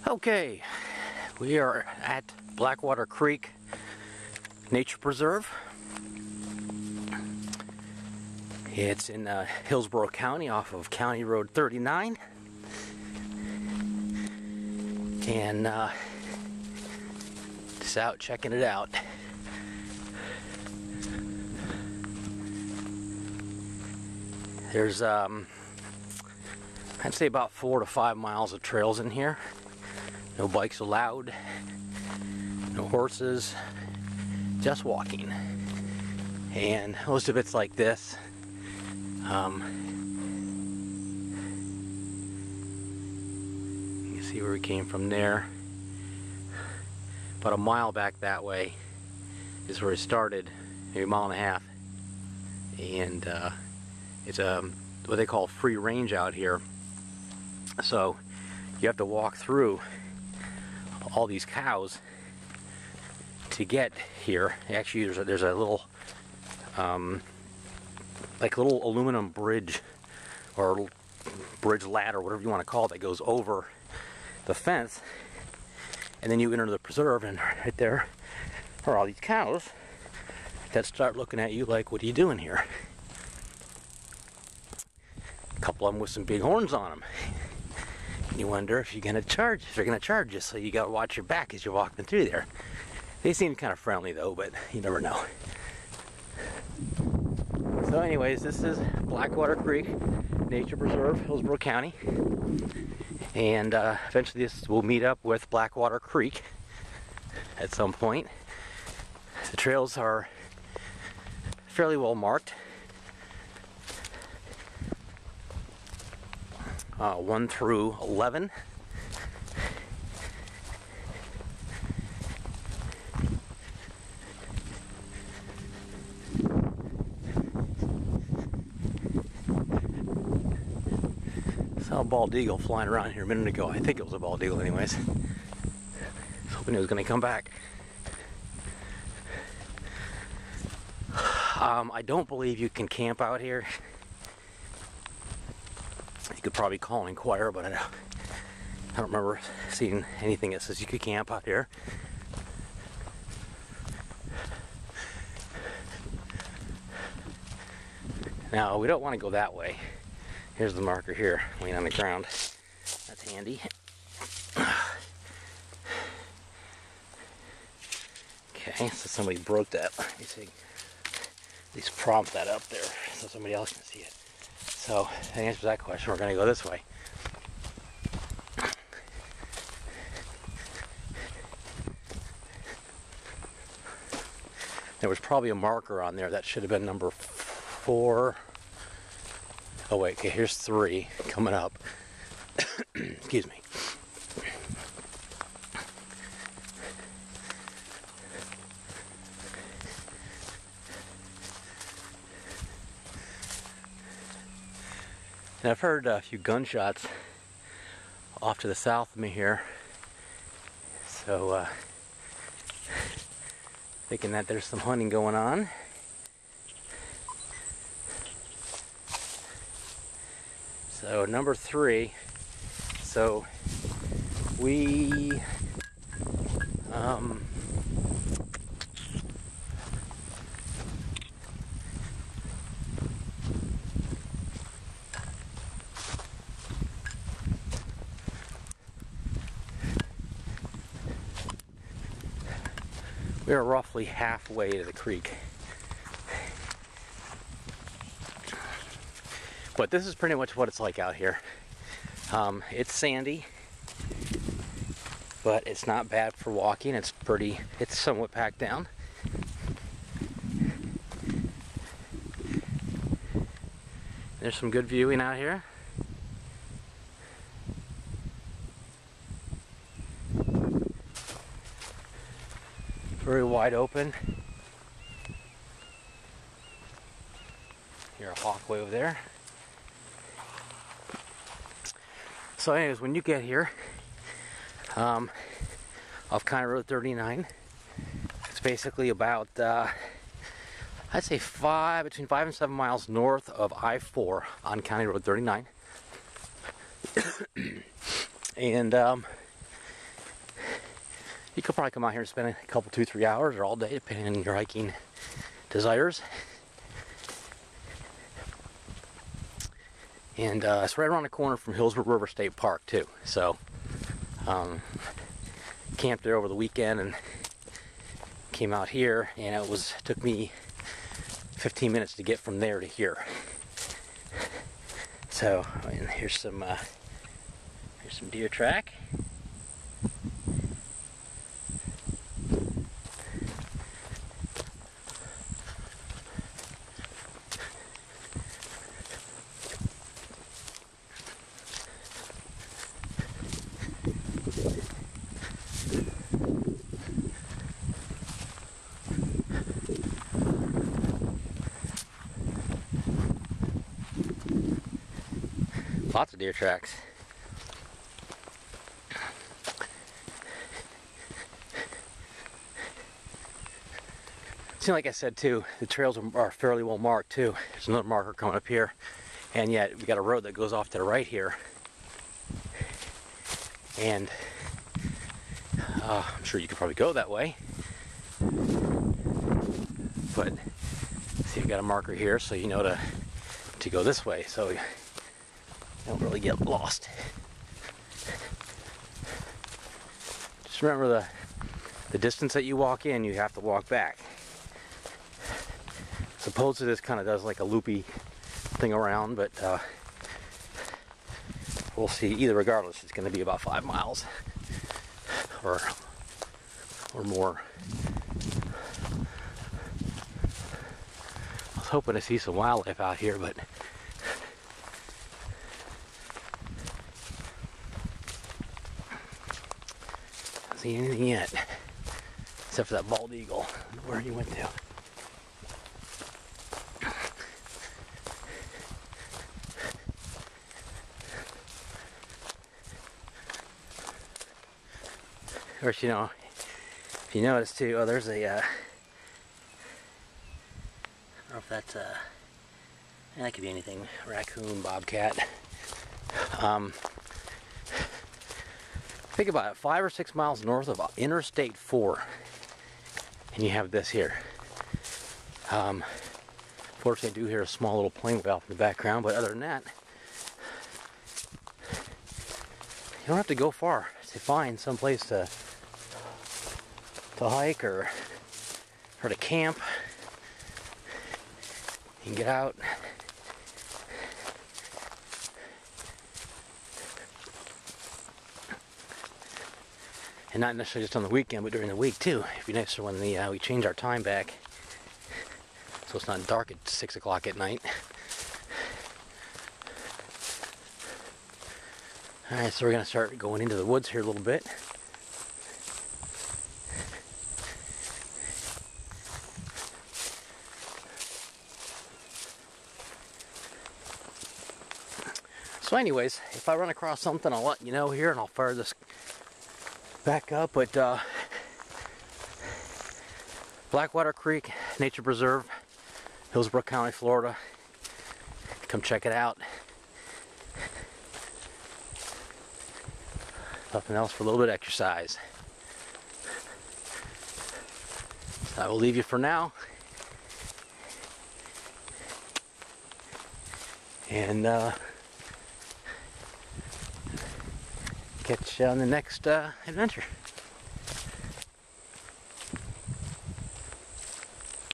Okay, we are at Blackwater Creek Nature Preserve. It's in Hillsborough County off of County Road 39. And just out checking it out. There's I'd say about 4 to 5 miles of trails in here. No bikes allowed, no horses, just walking. And most of it's like this. You can see where we came from there. About a mile back that way is where it started, maybe a mile and a half. And it's what they call free range out here. So you have to walk through all these cows to get here. Actually, there's a little like a little aluminum bridge or bridge ladder, whatever you want to call it, that goes over the fence, and then you enter the preserve, and right there are all these cows that start looking at you like, what are you doing here? A couple of them with some big horns on them. You wonder if they're gonna charge you, so you gotta watch your back as you're walking through there. They seem kind of friendly though, but you never know. So anyways, this is Blackwater Creek Nature Preserve, Hillsborough County. And eventually this will meet up with Blackwater Creek at some point. The trails are fairly well marked. 1 through 11. Saw a bald eagle flying around here a minute ago. I think it was a bald eagle anyways. I was hoping it was going to come back. I don't believe you can camp out here. You could probably call and inquire, but I don't remember seeing anything that says you could camp out here. Now, we don't want to go that way. Here's the marker here, laying on the ground. That's handy. Okay, so somebody broke that. Let me see. At least prop that up there so somebody else can see it. So, to answer that question, we're going to go this way. There was probably a marker on there that should have been number 4. Oh wait, okay, here's 3 coming up. Excuse me. And I've heard a few gunshots off to the south of me here. So, thinking that there's some hunting going on. So, number 3. So, we we are roughly halfway to the creek. But this is pretty much what it's like out here. It's sandy, but it's not bad for walking. It's somewhat packed down. There's some good viewing out here. Very wide open. Hear a hawk way over there. So anyways, when you get here, off County Road 39, it's basically about I'd say between 5 and 7 miles north of I-4 on County Road 39. And You could probably come out here and spend a couple, 2-3 hours or all day, depending on your hiking desires. And it's right around the corner from Hillsborough River State Park too. So camped there over the weekend and came out here, and it took me 15 minutes to get from there to here. So, and here's some deer track. Lots of deer tracks. See, like I said too, the trails are fairly well marked too. There's another marker coming up here, and yet we got a road that goes off to the right here. And I'm sure you could probably go that way, but see, you got a marker here, so you know to go this way, so you don't really get lost. Just remember the distance that you walk in, you have to walk back. Supposedly this kind of does like a loopy thing around, but we'll see. Either regardless, it's going to be about 5 miles or more. I was hoping to see some wildlife out here, but don't see anything yet, except for that bald eagle. I don't know where he went to. Of course, you know, if you notice too, oh, there's a, I don't know if that's that could be anything, raccoon, bobcat. Think about it, 5 or 6 miles north of Interstate 4, and you have this here. Fortunately, I do hear a small little plane way off in the background, but other than that, you don't have to go far to find some place to hike or to camp. You can get out. And not necessarily just on the weekend, but during the week too. It'd be nicer when we change our time back, so it's not dark at 6 o'clock at night. Alright, so we're going to start going into the woods here a little bit. So anyways, if I run across something, I'll let you know here, and I'll fire this back up. But Blackwater Creek Nature Preserve, Hillsborough County, Florida. Come check it out. Nothing else for a little bit of exercise. So I will leave you for now. And catch you on the next adventure.